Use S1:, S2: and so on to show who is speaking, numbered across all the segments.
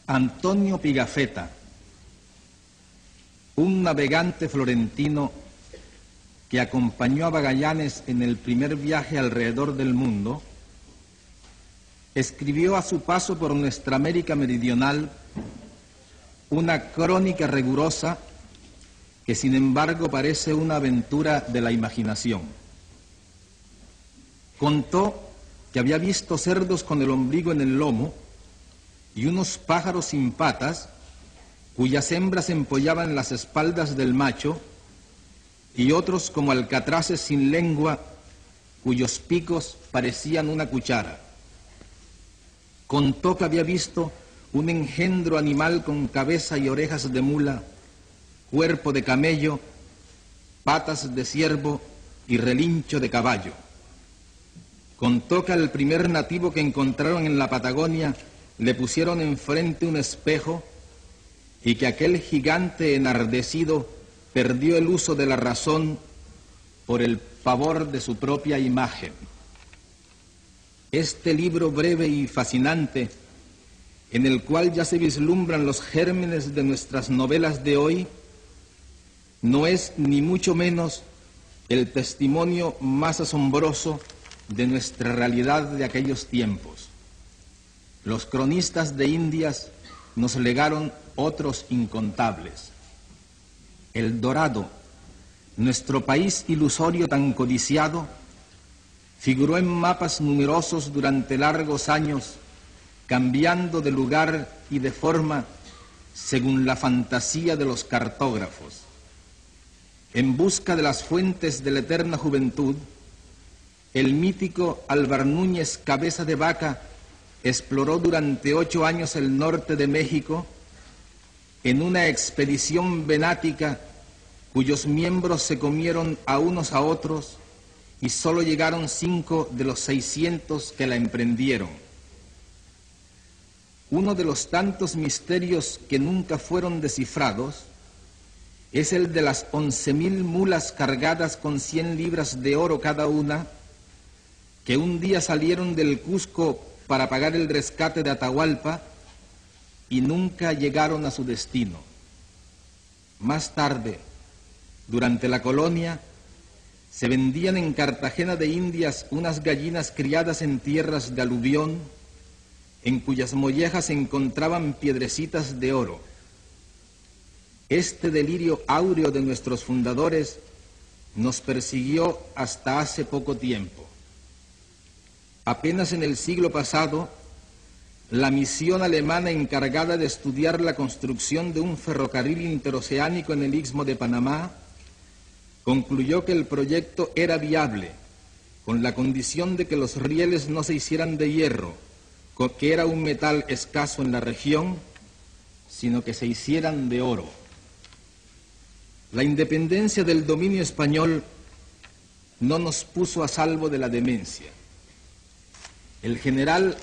S1: Antonio Pigafetta, un navegante florentino que acompañó a Magallanes en el primer viaje alrededor del mundo, escribió a su paso por nuestra América meridional una crónica rigurosa que sin embargo parece una aventura de la imaginación. Contó que había visto cerdos con el ombligo en el lomo y unos pájaros sin patas, cuyas hembras empollaban las espaldas del macho, y otros como alcatraces sin lengua, cuyos picos parecían una cuchara. Contó que había visto un engendro animal con cabeza y orejas de mula, cuerpo de camello, patas de ciervo y relincho de caballo. Contó que al primer nativo que encontraron en la Patagonia le pusieron enfrente un espejo y que aquel gigante enardecido perdió el uso de la razón por el pavor de su propia imagen. Este libro breve y fascinante, en el cual ya se vislumbran los gérmenes de nuestras novelas de hoy, no es ni mucho menos el testimonio más asombroso de nuestra realidad de aquellos tiempos. Los cronistas de Indias nos legaron otros incontables. El Dorado, nuestro país ilusorio tan codiciado, figuró en mapas numerosos durante largos años, cambiando de lugar y de forma según la fantasía de los cartógrafos. En busca de las fuentes de la eterna juventud, el mítico Álvar Núñez Cabeza de Vaca exploró durante 8 años el norte de México en una expedición venática cuyos miembros se comieron a unos a otros y solo llegaron 5 de los 600 que la emprendieron. Uno de los tantos misterios que nunca fueron descifrados es el de las 11,000 mulas cargadas con 100 libras de oro cada una, que un día salieron del Cusco para pagar el rescate de Atahualpa y nunca llegaron a su destino. Más tarde, durante la colonia, se vendían en Cartagena de Indias unas gallinas criadas en tierras de aluvión, en cuyas mollejas se encontraban piedrecitas de oro. Este delirio áureo de nuestros fundadores nos persiguió hasta hace poco tiempo. Apenas en el siglo pasado, la misión alemana encargada de estudiar la construcción de un ferrocarril interoceánico en el Istmo de Panamá concluyó que el proyecto era viable, con la condición de que los rieles no se hicieran de hierro, que era un metal escaso en la región, sino que se hicieran de oro. La independencia del dominio español no nos puso a salvo de la demencia. El general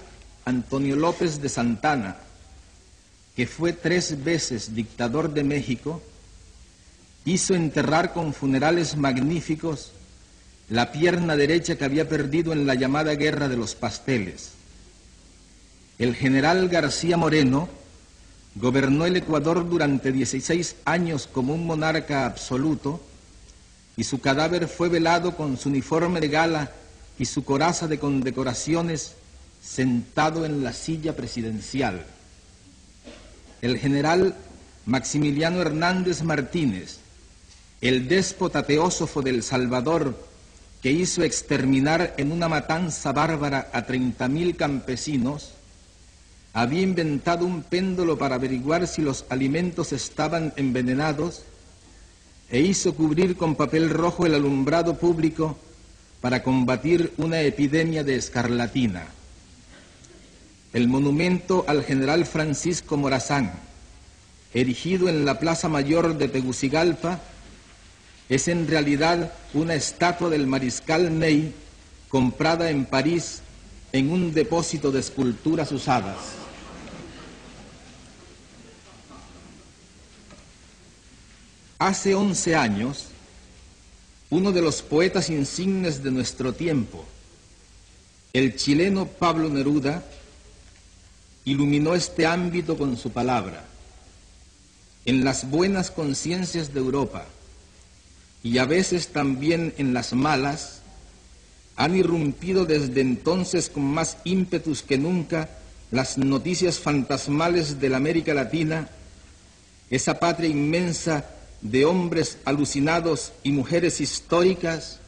S1: Antonio López de Santana, que fue 3 veces dictador de México, hizo enterrar con funerales magníficos la pierna derecha que había perdido en la llamada Guerra de los Pasteles. El general García Moreno gobernó el Ecuador durante 16 años como un monarca absoluto y su cadáver fue velado con su uniforme de gala y su coraza de condecoraciones sentado en la silla presidencial. El general Maximiliano Hernández Martínez, el déspota teósofo del Salvador, que hizo exterminar en una matanza bárbara a 30,000 campesinos, había inventado un péndulo para averiguar si los alimentos estaban envenenados e hizo cubrir con papel rojo el alumbrado público para combatir una epidemia de escarlatina. El monumento al general Francisco Morazán, erigido en la Plaza Mayor de Tegucigalpa, es en realidad una estatua del mariscal Ney comprada en París en un depósito de esculturas usadas. Hace 11 años, uno de los poetas insignes de nuestro tiempo, el chileno Pablo Neruda, iluminó este ámbito con su palabra. En las buenas conciencias de Europa, y a veces también en las malas, han irrumpido desde entonces con más ímpetus que nunca las noticias fantasmales de la América Latina, esa patria inmensa de hombres alucinados y mujeres históricas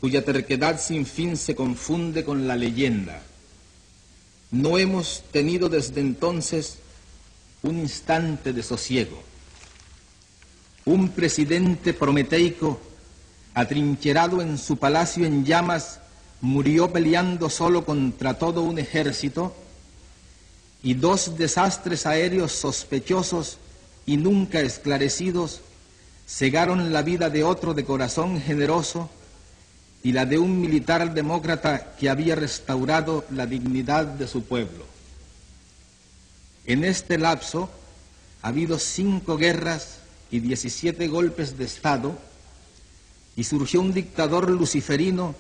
S1: cuya terquedad sin fin se confunde con la leyenda. No hemos tenido desde entonces un instante de sosiego. Un presidente prometeico, atrincherado en su palacio en llamas, murió peleando solo contra todo un ejército, y 2 desastres aéreos sospechosos y nunca esclarecidos cegaron la vida de otro de corazón generoso y la de un militar demócrata que había restaurado la dignidad de su pueblo. En este lapso ha habido 5 guerras y 17 golpes de Estado, y surgió un dictador luciferino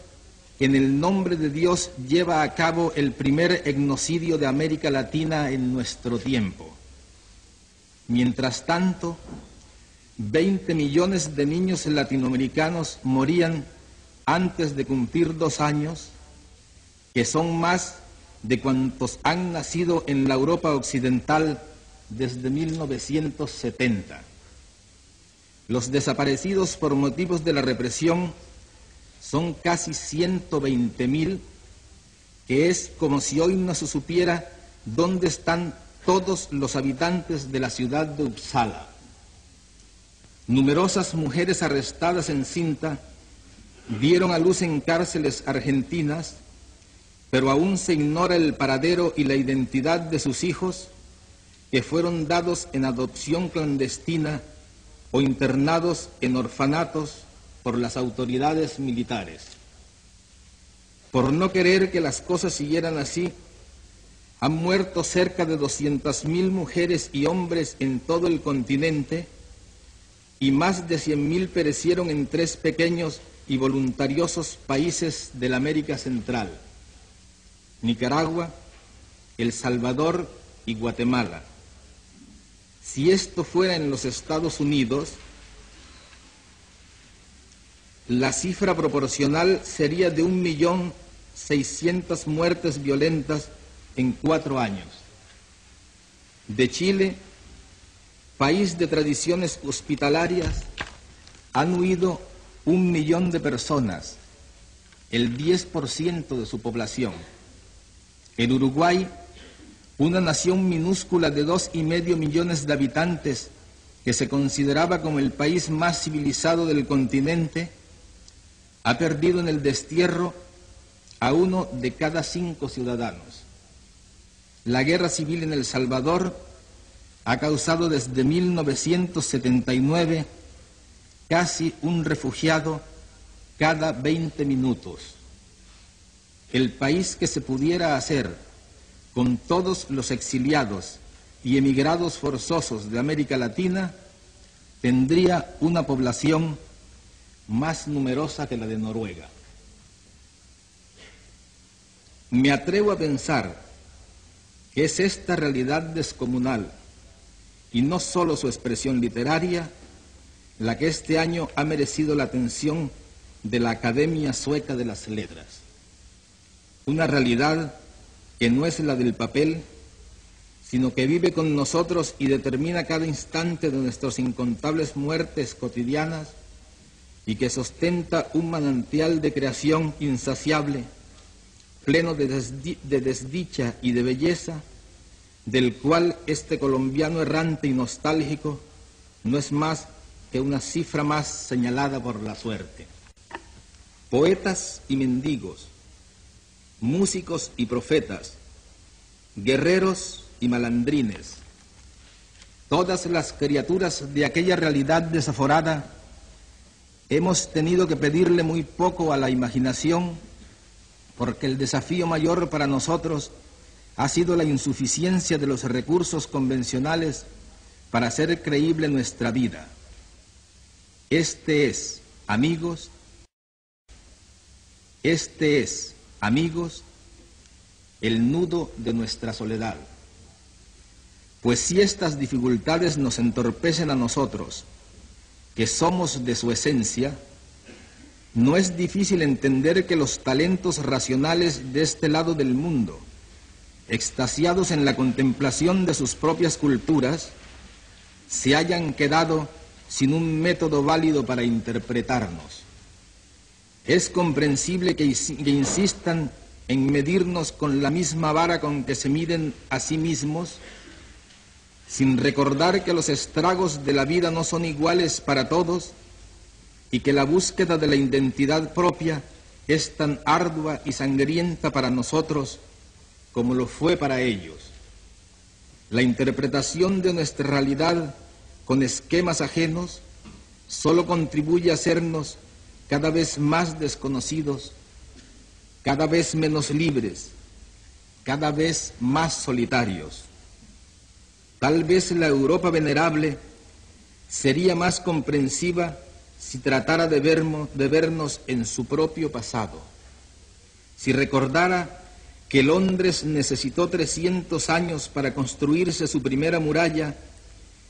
S1: que en el nombre de Dios lleva a cabo el primer etnocidio de América Latina en nuestro tiempo. Mientras tanto, 20 millones de niños latinoamericanos morían antes de cumplir 2 años, que son más de cuantos han nacido en la Europa occidental desde 1970. Los desaparecidos por motivos de la represión son casi 120.000, que es como si hoy no se supiera dónde están todos los habitantes de la ciudad de Uppsala. Numerosas mujeres arrestadas en cinta dieron a luz en cárceles argentinas, pero aún se ignora el paradero y la identidad de sus hijos, que fueron dados en adopción clandestina o internados en orfanatos por las autoridades militares. Por no querer que las cosas siguieran así, han muerto cerca de 200.000 mujeres y hombres en todo el continente, y más de 100.000 perecieron en 3 pequeños y voluntariosos países de la América Central: Nicaragua, El Salvador y Guatemala. Si esto fuera en los Estados Unidos, la cifra proporcional sería de 1.600.000 muertes violentas en 4 años. De Chile, país de tradiciones hospitalarias, han huido 1 millón de personas, el 10% de su población. En Uruguay, una nación minúscula de 2,5 millones de habitantes, que se consideraba como el país más civilizado del continente, ha perdido en el destierro a 1 de cada 5 ciudadanos. La guerra civil en El Salvador ha causado desde 1979 casi un refugiado cada 20 minutos. El país que se pudiera hacer con todos los exiliados y emigrados forzosos de América Latina tendría una población más numerosa que la de Noruega. Me atrevo a pensar que es esta realidad descomunal, y no solo su expresión literaria, la que este año ha merecido la atención de la Academia Sueca de las Letras. Una realidad que no es la del papel, sino que vive con nosotros y determina cada instante de nuestras incontables muertes cotidianas, y que sostenta un manantial de creación insaciable, pleno de desdicha y de belleza, del cual este colombiano errante y nostálgico no es más que una cifra más señalada por la suerte. Poetas y mendigos, músicos y profetas, guerreros y malandrines, todas las criaturas de aquella realidad desaforada, hemos tenido que pedirle muy poco a la imaginación, porque el desafío mayor para nosotros ha sido la insuficiencia de los recursos convencionales para hacer creíble nuestra vida. Este es, amigos, el nudo de nuestra soledad. Pues si estas dificultades nos entorpecen a nosotros, que somos de su esencia, no es difícil entender que los talentos racionales de este lado del mundo, extasiados en la contemplación de sus propias culturas, se hayan quedado sin un método válido para interpretarnos. Es comprensible que insistan en medirnos con la misma vara con que se miden a sí mismos, sin recordar que los estragos de la vida no son iguales para todos y que la búsqueda de la identidad propia es tan ardua y sangrienta para nosotros como lo fue para ellos. La interpretación de nuestra realidad con esquemas ajenos solo contribuye a hacernos cada vez más desconocidos, cada vez menos libres, cada vez más solitarios. Tal vez la Europa venerable sería más comprensiva si tratara de vernos en su propio pasado, si recordara que Londres necesitó 300 años para construirse su primera muralla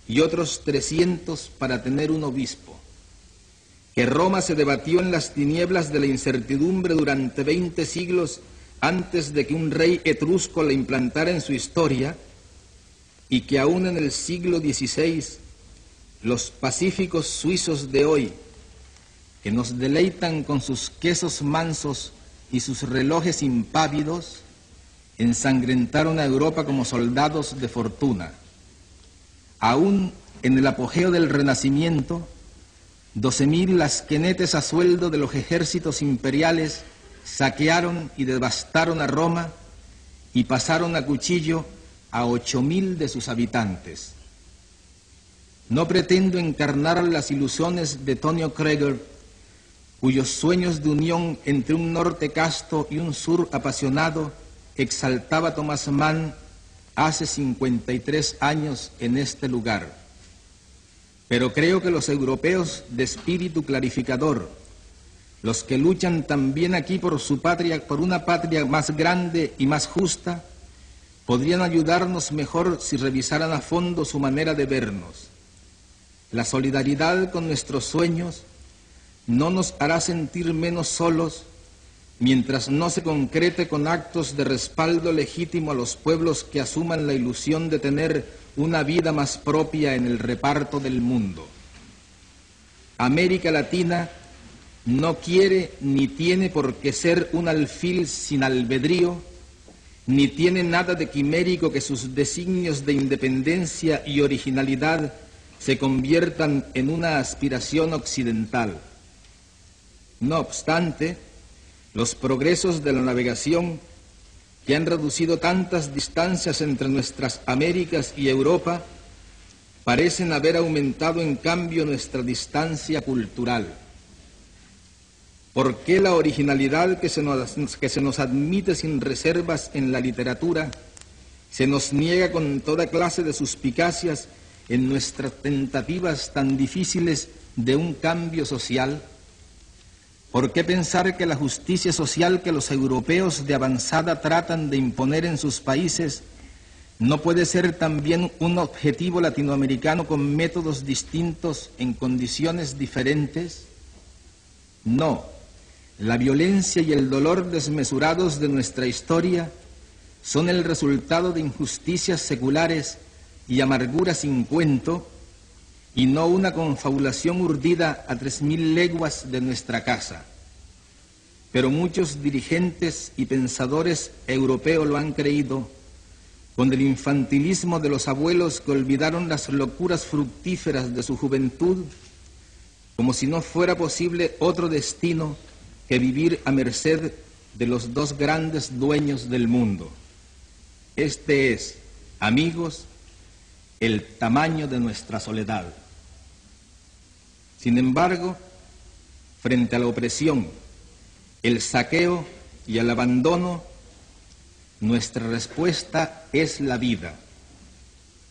S1: y otros 300 para tener un obispo, que Roma se debatió en las tinieblas de la incertidumbre durante 20 siglos antes de que un rey etrusco la implantara en su historia, y que aún en el siglo XVI los pacíficos suizos de hoy, que nos deleitan con sus quesos mansos y sus relojes impávidos, ensangrentaron a Europa como soldados de fortuna. Aún en el apogeo del Renacimiento, 12.000 lasquenetes a sueldo de los ejércitos imperiales saquearon y devastaron a Roma y pasaron a cuchillo a 8.000 de sus habitantes. No pretendo encarnar las ilusiones de Tonio Kreger, cuyos sueños de unión entre un norte casto y un sur apasionado exaltaba Thomas Mann hace 53 años en este lugar. Pero creo que los europeos de espíritu clarificador, los que luchan también aquí por su patria, por una patria más grande y más justa, podrían ayudarnos mejor si revisaran a fondo su manera de vernos. La solidaridad con nuestros sueños no nos hará sentir menos solos mientras no se concrete con actos de respaldo legítimo a los pueblos que asuman la ilusión de tener una vida más propia en el reparto del mundo. América Latina no quiere ni tiene por qué ser un alfil sin albedrío, ni tiene nada de quimérico que sus designios de independencia y originalidad se conviertan en una aspiración occidental. No obstante, los progresos de la navegación, que han reducido tantas distancias entre nuestras Américas y Europa, parecen haber aumentado en cambio nuestra distancia cultural. ¿Por qué la originalidad que se nos admite sin reservas en la literatura se nos niega con toda clase de suspicacias en nuestras tentativas tan difíciles de un cambio social? ¿Por qué pensar que la justicia social que los europeos de avanzada tratan de imponer en sus países no puede ser también un objetivo latinoamericano con métodos distintos en condiciones diferentes? No, la violencia y el dolor desmesurados de nuestra historia son el resultado de injusticias seculares y amargura sin cuento, y no una confabulación urdida a 3.000 leguas de nuestra casa. Pero muchos dirigentes y pensadores europeos lo han creído, con el infantilismo de los abuelos que olvidaron las locuras fructíferas de su juventud, como si no fuera posible otro destino que vivir a merced de los dos grandes dueños del mundo. Este es, amigos, el tamaño de nuestra soledad. Sin embargo, frente a la opresión, el saqueo y el abandono, nuestra respuesta es la vida.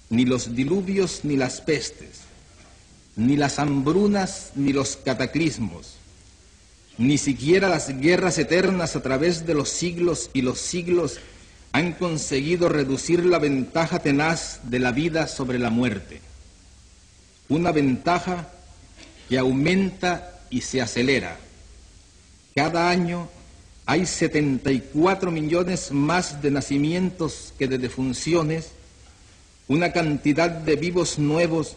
S1: Ni los diluvios ni las pestes, ni las hambrunas ni los cataclismos, ni siquiera las guerras eternas a través de los siglos y los siglos han conseguido reducir la ventaja tenaz de la vida sobre la muerte, una ventaja que aumenta y se acelera. Cada año hay 74 millones más de nacimientos que de defunciones, una cantidad de vivos nuevos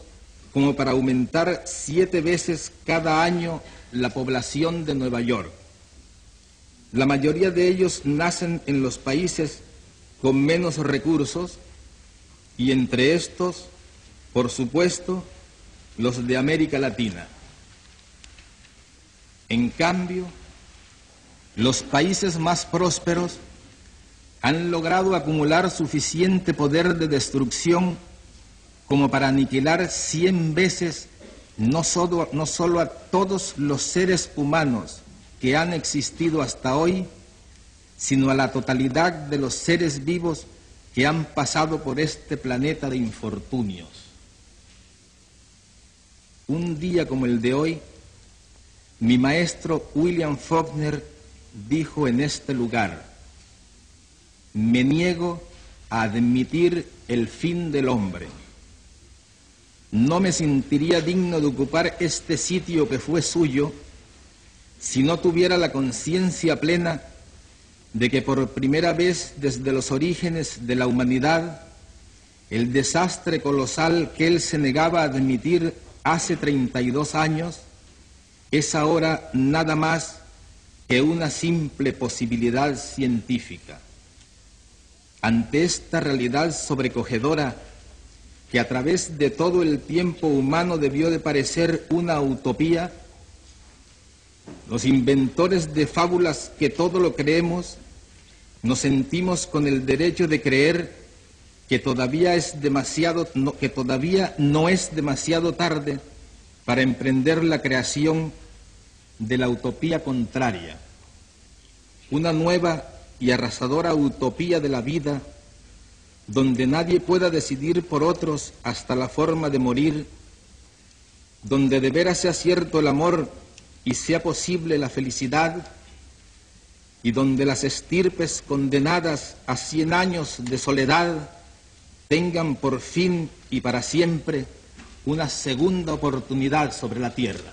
S1: como para aumentar 7 veces cada año la población de Nueva York. La mayoría de ellos nacen en los países con menos recursos y entre estos, por supuesto, los de América Latina. En cambio, los países más prósperos han logrado acumular suficiente poder de destrucción como para aniquilar 100 veces no solo a todos los seres humanos que han existido hasta hoy, sino a la totalidad de los seres vivos que han pasado por este planeta de infortunios. Un día como el de hoy, mi maestro William Faulkner dijo en este lugar: me niego a admitir el fin del hombre. No me sentiría digno de ocupar este sitio que fue suyo si no tuviera la conciencia plena de que por primera vez desde los orígenes de la humanidad, el desastre colosal que él se negaba a admitir hace 32 años es ahora nada más que una simple posibilidad científica. Ante esta realidad sobrecogedora, que a través de todo el tiempo humano debió de parecer una utopía, los inventores de fábulas que todo lo creemos, nos sentimos con el derecho de creer que todavía no es demasiado tarde para emprender la creación de la utopía contraria, una nueva y arrasadora utopía de la vida, donde nadie pueda decidir por otros hasta la forma de morir, donde de veras sea cierto el amor y sea posible la felicidad, y donde las estirpes condenadas a 100 años de soledad tengan por fin y para siempre una segunda oportunidad sobre la tierra.